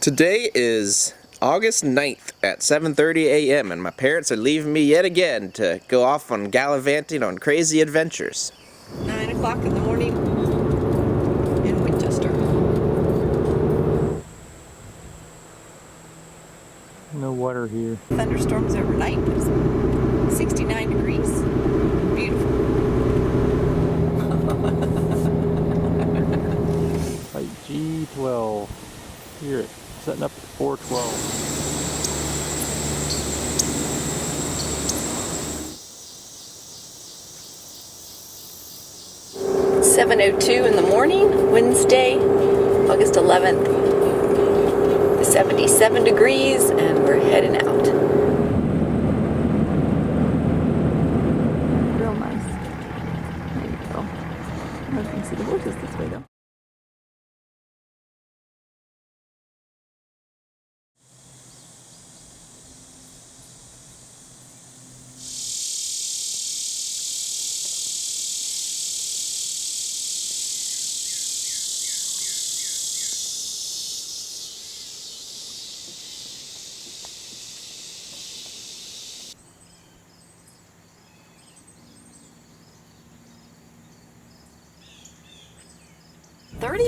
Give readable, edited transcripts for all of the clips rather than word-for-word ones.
Today is August 9th at 7:30 a.m. and my parents are leaving me yet again to go off on gallivanting on crazy adventures. 9 o'clock in the morning in Winchester. No water here. Thunderstorms overnight. 69 degrees. Beautiful. Like G12. Here it's setting up at 412. It's 7:02 in the morning, Wednesday, August 11th. 77 degrees and we're heading out. Real nice. There you go. I can see the horses this way though.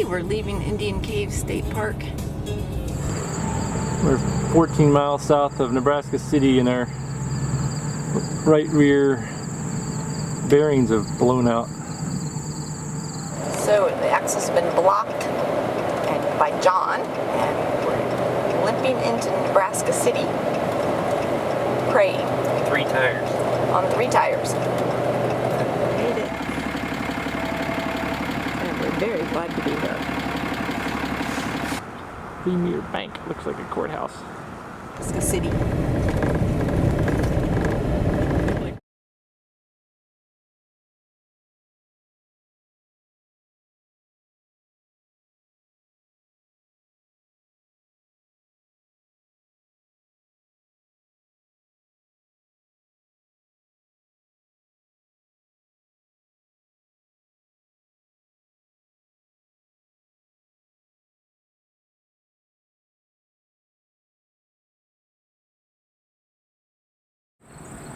We're leaving Indian Cave State Park. We're 14 miles south of Nebraska City and our right rear bearings have blown out. So the axle's been blocked and by John, and we're limping into Nebraska City, praying. 3 tires. On 3 tires. Made it. And we're very glad to be here. Premier Bank. Looks like a courthouse. Nebraska City.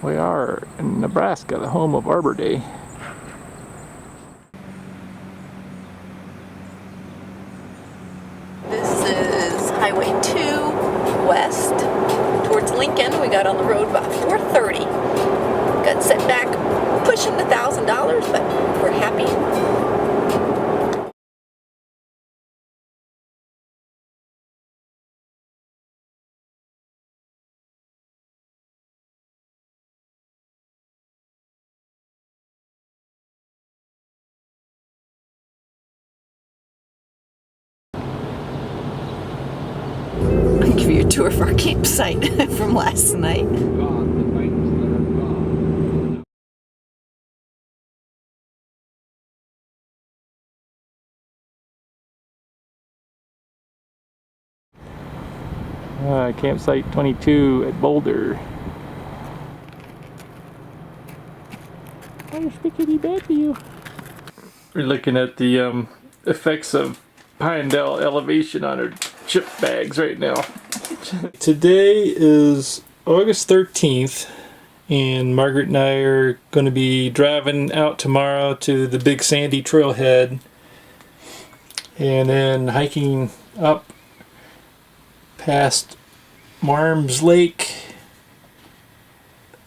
We are in Nebraska, the home of Arbor Day. This is Highway 2 west towards Lincoln. We got on the road about 4:30. Got set back pushing $1,000, but we're happy. I'll give you a tour of our campsite from last night. Campsite 22 at Boulder. I'll spickety back to you. We're looking at the effects of Pinedale elevation on our chip bags right now. Today is August 13th and Margaret and I are going to be driving out tomorrow to the Big Sandy Trailhead and then hiking up past Marms Lake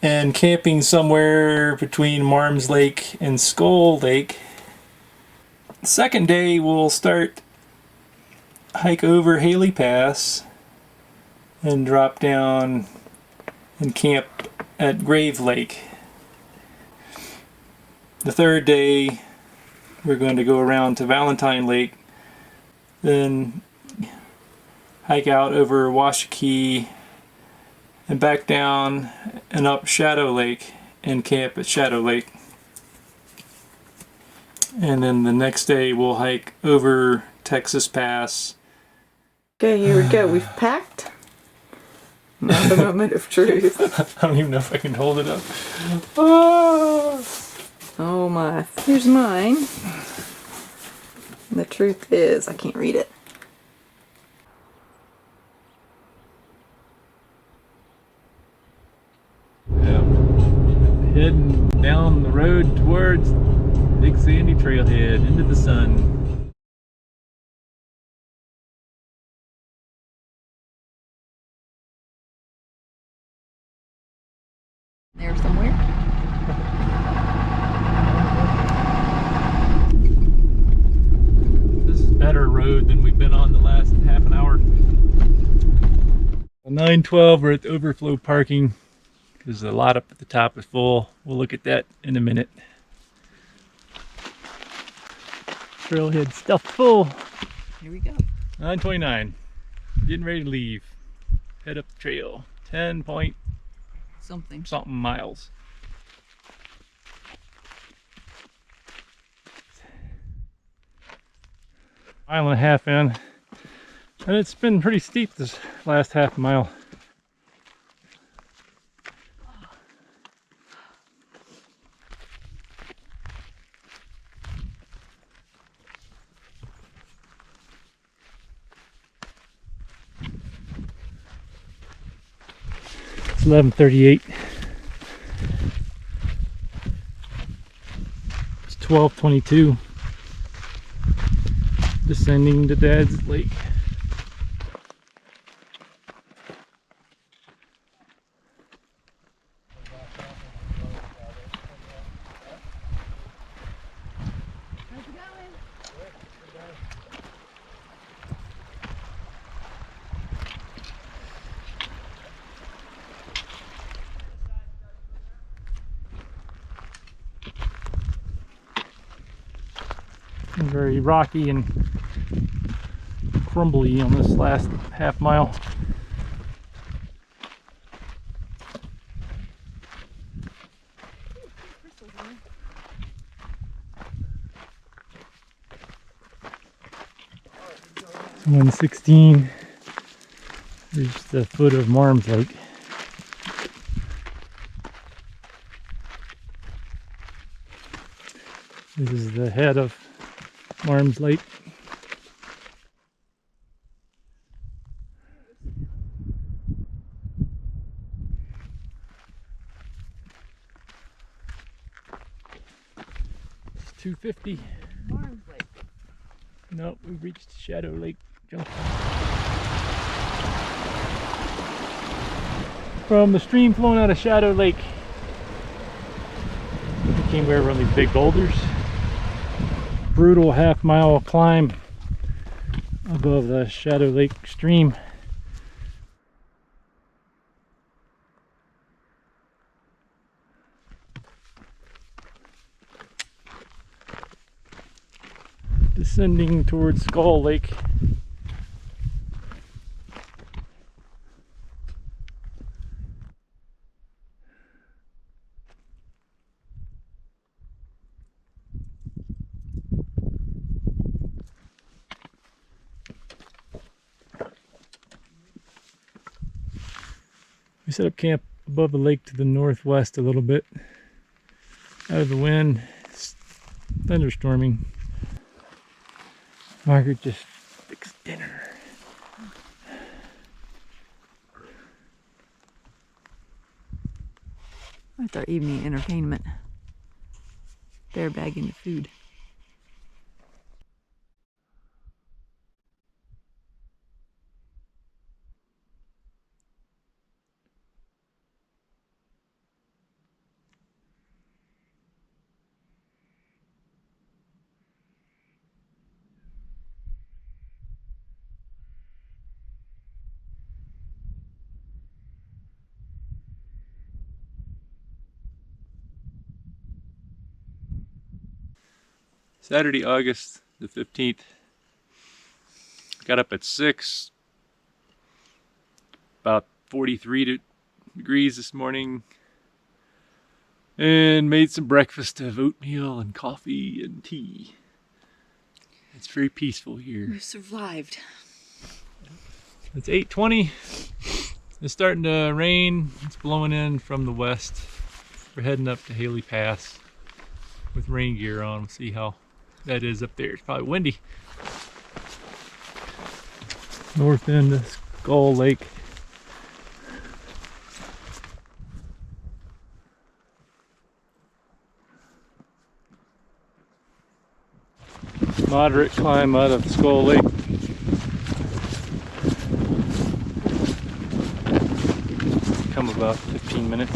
and camping somewhere between Marms Lake and Skull Lake. Second day we'll hike over Hailey Pass and drop down and camp at Grave Lake. The third day we're going to go around to Valentine Lake, then hike out over Washakie and back down and up Shadow Lake and camp at Shadow Lake. And then the next day we'll hike over Texas Pass. Okay, here we go. We've packed. Now the moment of truth. I don't even know if I can hold it up. Oh, Oh my. Here's mine. The truth is, I can't read it. on the road towards Big Sandy Trailhead into the sun. There somewhere. This is better road than we've been on the last half an hour. 912, we're at the overflow parking because the lot up at the top is full. We'll look at that in a minute. Trailhead stuffed full. Here we go. 929, getting ready to leave. Head up the trail. 10 point Something. something miles. Mile and a half in, and it's been pretty steep this last half mile. It's 11:38. It's 12:22. Descending to Dad's Lake. Very rocky and crumbly on this last half mile. It's 116. Reached the foot of Marms Lake. This is the head of Marms Lake. It's 250. Marms Lake. No, we've reached Shadow Lake Junction. From the stream flowing out of Shadow Lake, we came over on these big boulders. Brutal half-mile climb above the Shadow Lake stream. Descending towards Skull Lake. We set up camp above the lake to the northwest a little bit. Out of the wind, it's thunderstorming. Margaret just fixed dinner. That's our evening entertainment. They're bagging the food. Saturday, August the 15th. Got up at 6. About 43 degrees this morning. And made some breakfast of oatmeal and coffee and tea. It's very peaceful here. We survived. It's 8:20. It's starting to rain. It's blowing in from the west. We're heading up to Hailey Pass with rain gear on. We'll see how that is up there. It's probably windy. North end of Skull Lake. Moderate climb out of Skull Lake. Come about 15 minutes.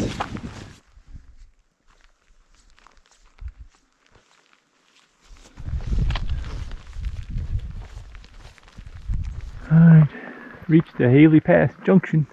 Alright, reached the Hailey Pass junction.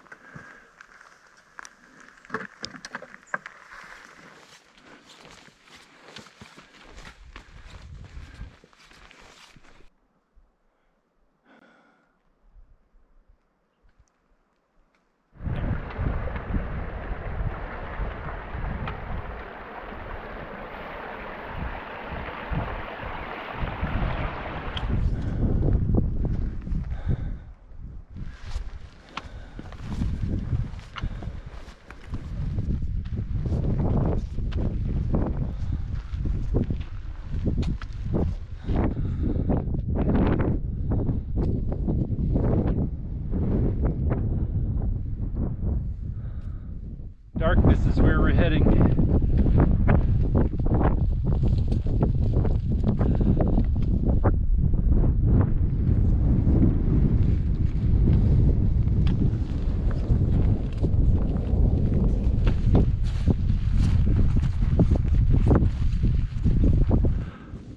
Darkness is where we're heading.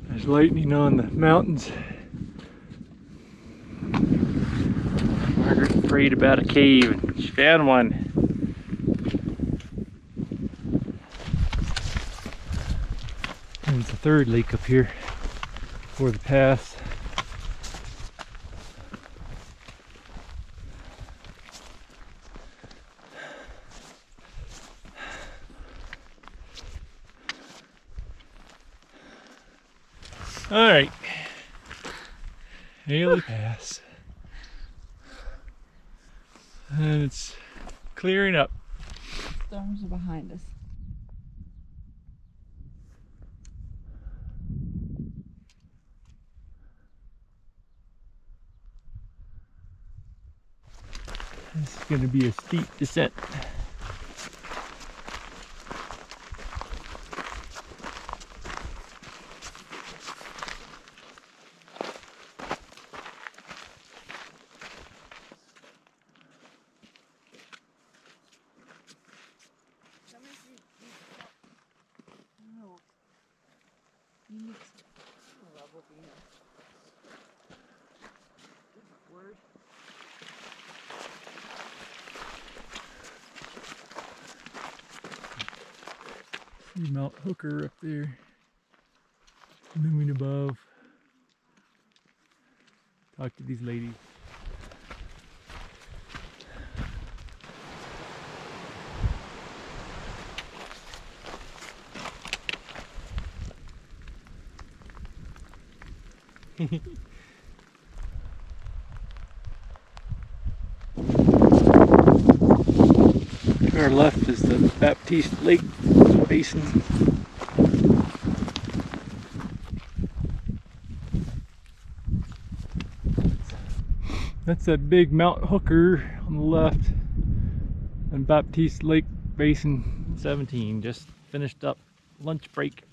There's lightning on the mountains. Margaret prayed about a cave and she found one. There's a third lake up here for the pass. All right, Hailey Pass, and it's clearing up. Storms are behind us. This is going to be a steep descent. See Mount Hooker up there, looming above. Talk to these ladies. To our left is the Baptiste Lake basin. That's that big Mount Hooker on the left, and Baptiste Lake Basin 17. Just finished up lunch break.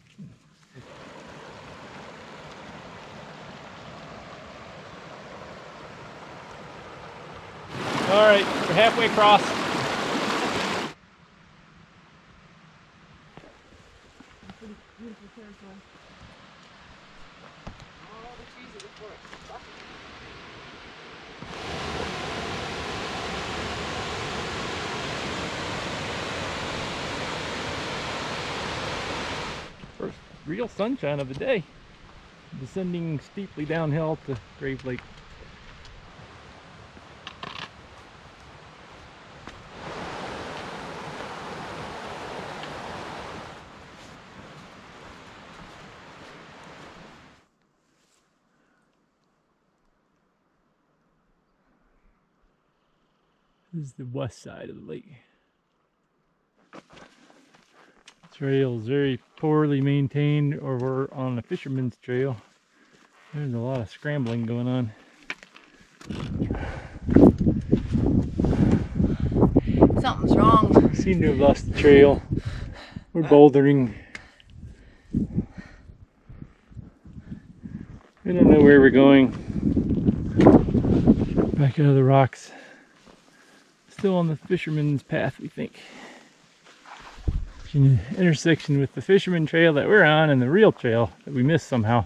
All right, we're halfway across. Beautiful territory. All the trees are before it. First real sunshine of the day. Descending steeply downhill to Grave Lake. This is the west side of the lake. The trail is very poorly maintained, or we're on a fisherman's trail. There's a lot of scrambling going on. Something's wrong. We seem to have lost the trail. We're bouldering. We don't know where we're going. Back out of the rocks. Still on the fisherman's path, we think. In the intersection with the fisherman trail that we're on and the real trail that we missed somehow.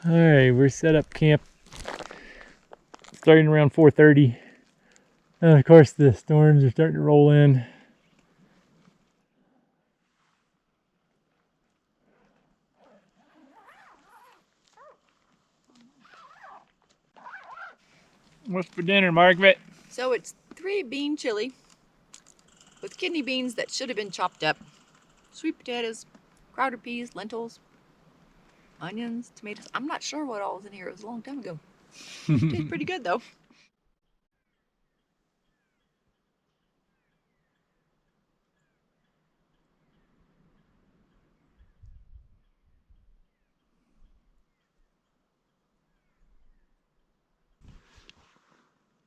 Alright, we're set up camp starting around 4:30. And of course the storms are starting to roll in. What's for dinner, Margaret? So it's 3-bean chili with kidney beans that should have been chopped up, sweet potatoes, crowder peas, lentils, onions, tomatoes. I'm not sure what all was in here. It was a long time ago. Tastes pretty good though.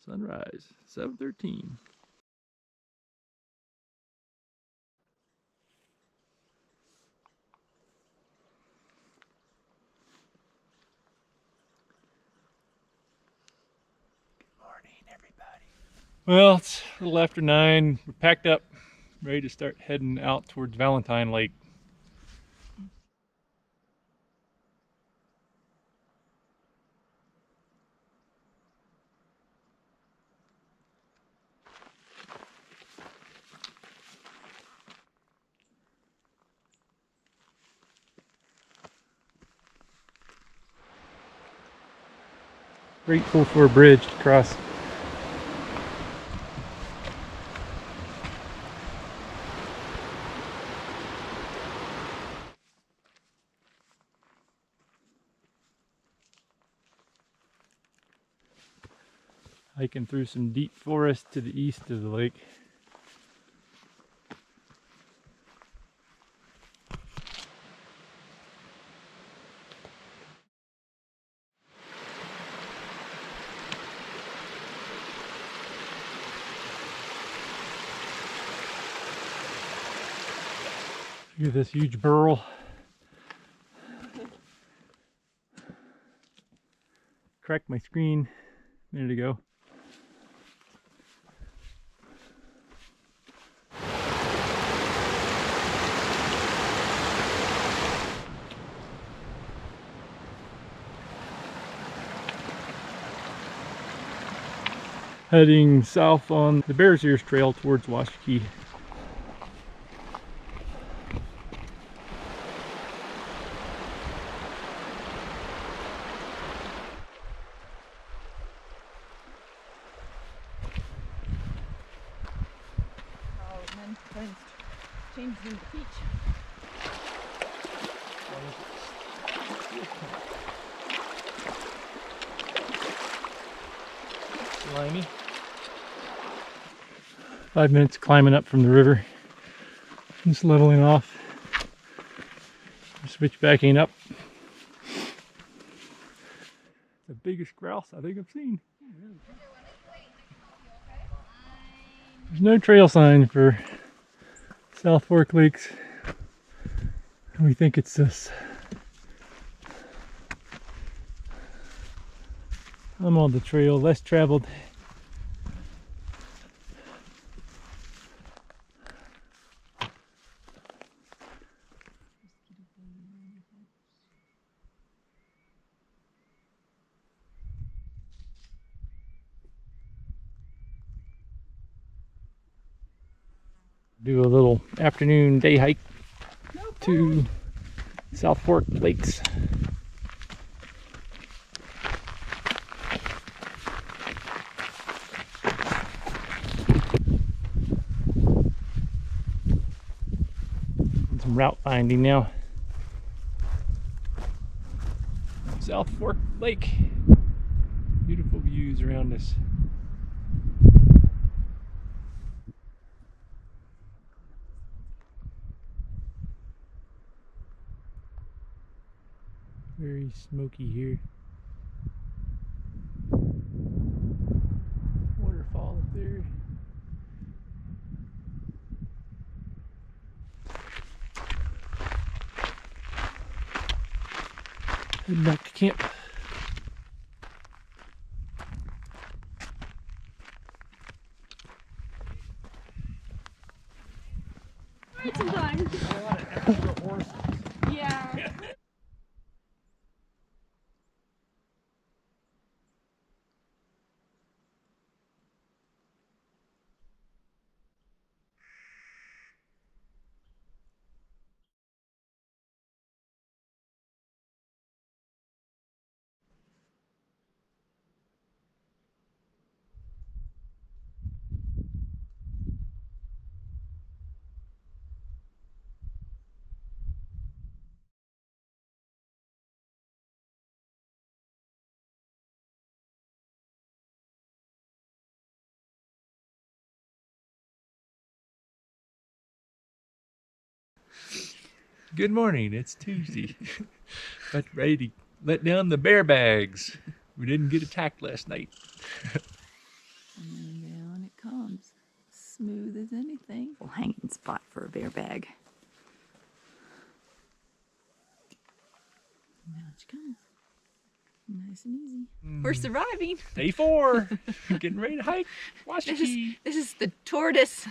Sunrise, 7:13. Well, it's a little after 9. We're packed up, ready to start heading out towards Valentine Lake. Grateful for a bridge to cross. Hiking through some deep forest to the east of the lake. Look at this huge burl. Cracked my screen a minute ago. Heading south on the Bears Ears Trail towards Washakie. Oh, and then changes into peach. Slimy. 5 minutes climbing up from the river. Just leveling off. Switchbacking up. The biggest grouse I think I've seen. There's no trail sign for South Fork Lakes. We think it's this. I'm on the trail, less traveled. Do a little afternoon day hike to South Fork Lakes. Some route finding now. South Fork Lake. Beautiful views around us. Very smoky here. Waterfall up there. Heading back to camp. Sometimes. Yeah. Good morning, it's Tuesday. But ready to let down the bear bags. We didn't get attacked last night. And down it comes. Smooth as anything. Well, hanging spot for a bear bag. Now it comes. Nice and easy. We're surviving. Day 4, getting ready to hike Washakie. This is the tortoise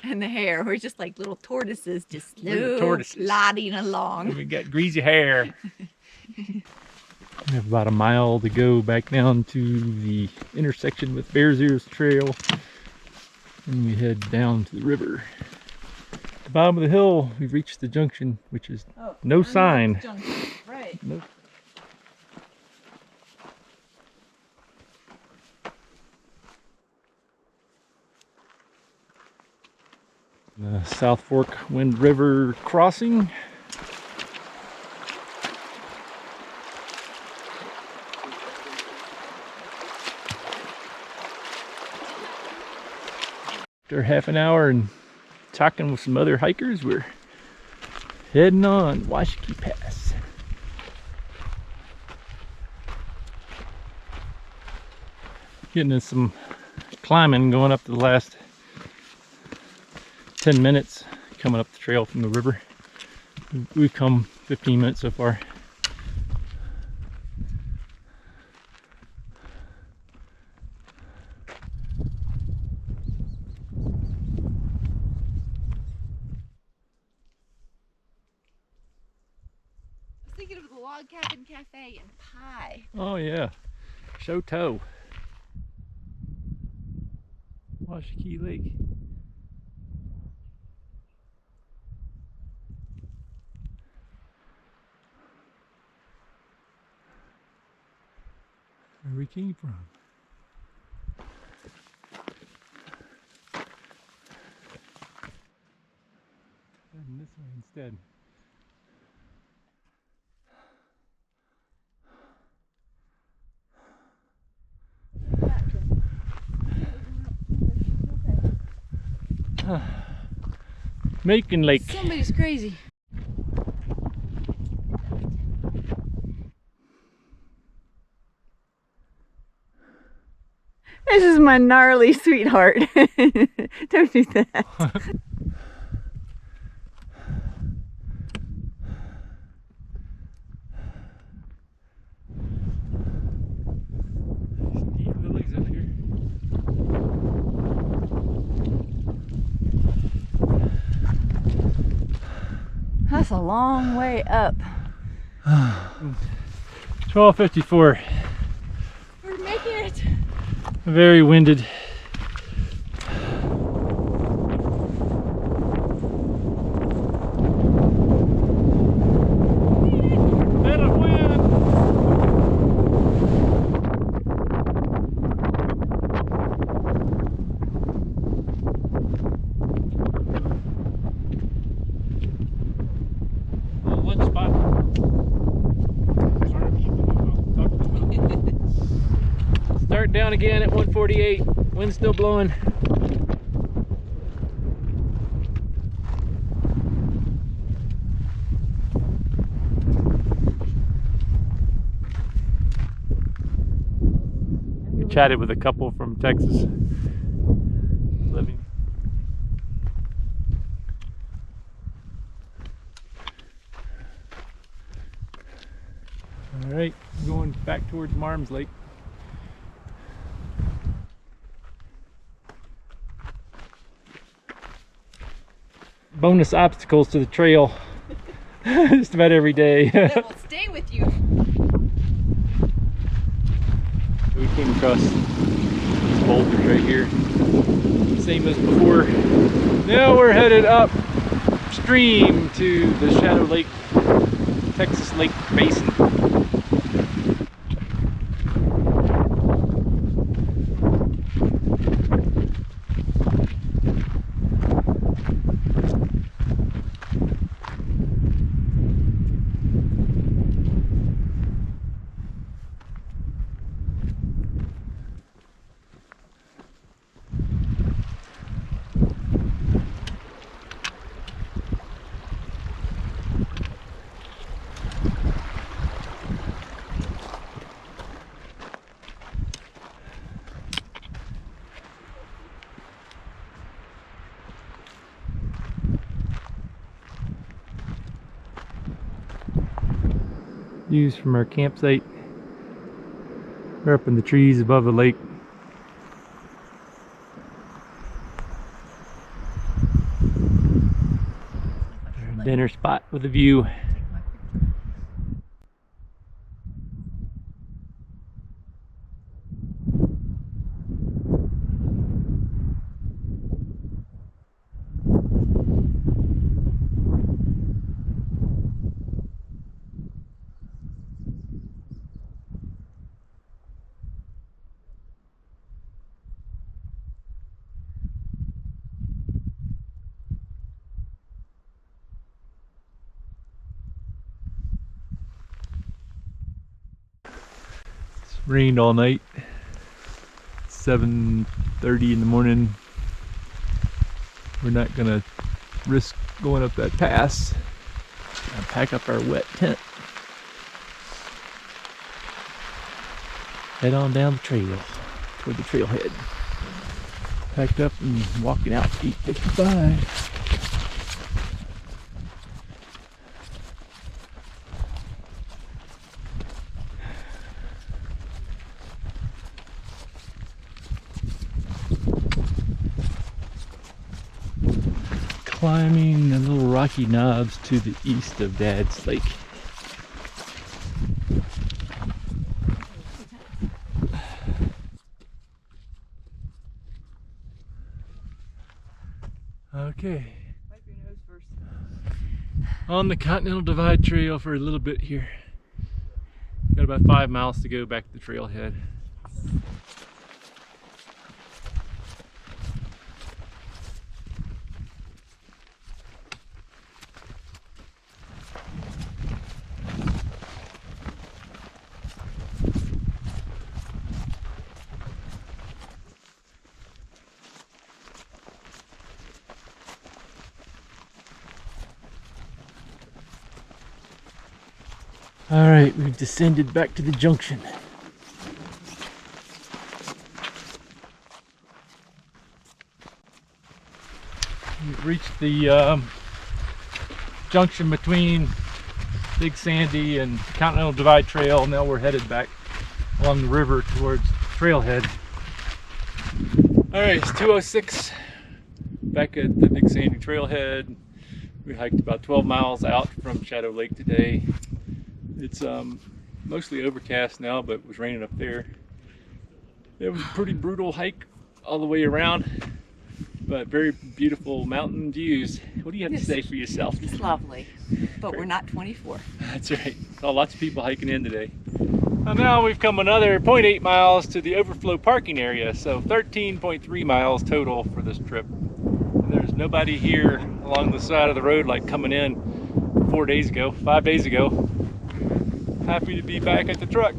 and the hare. We're just like little tortoises, just We're the slow tortoises. plodding And along. we got greasy hair. We have about a mile to go back down to the intersection with Bears Ears Trail. And we head down to the river. At the bottom of the hill, we've reached the junction, which is no sign. Right. Nope. The South Fork Wind River crossing. After half an hour and talking with some other hikers, we're heading on Washakie Pass. Getting in some climbing, going up the last 10 minutes coming up the trail from the river. We've come 15 minutes so far. I was thinking of the Log Cabin Cafe and pie. Oh yeah, Shoto. Washakie Lake. Where we came from. Heading this way instead. Macon Lake. Somebody's crazy. This is my gnarly sweetheart. Don't do that. Deep lilies up here. That's a long way up. 12:54. We're making it. Very winded. Bit of wind. Little lunch spot. Start down again at 148. Wind's still blowing. chatted with a couple from Texas living. All right, going back towards Marms Lake. Bonus obstacles to the trail just about every day. That will stay with you. We came across these boulders right here, same as before. Now we're headed upstream to the Shadow Lake, Texas Lake Basin. Views from our campsite. We're up in the trees above the lake. Our dinner spot with a view. Rained all night. 7:30 in the morning. We're not gonna risk going up that pass. I'll pack up our wet tent. Head on down the trail toward the trailhead. Packed up and walking out 8:55. Climbing the little rocky knobs to the east of Dad's Lake. Okay. Wipe your nose first. On the Continental Divide Trail for a little bit here. Got about 5 miles to go back to the trailhead. All right, we've descended back to the junction. We've reached the junction between Big Sandy and Continental Divide Trail. Now we're headed back along the river towards Trailhead. All right, it's 2:06. Back at the Big Sandy Trailhead. We hiked about 12 miles out from Shadow Lake today. It's mostly overcast now, but it was raining up there. It was a pretty brutal hike all the way around, but very beautiful mountain views. What do you have to say for yourself? It's lovely, but we're not 24. That's right. Saw lots of people hiking in today. And now we've come another 0.8 miles to the overflow parking area, so 13.3 miles total for this trip. And there's nobody here along the side of the road like coming in 5 days ago. Happy to be back at the truck.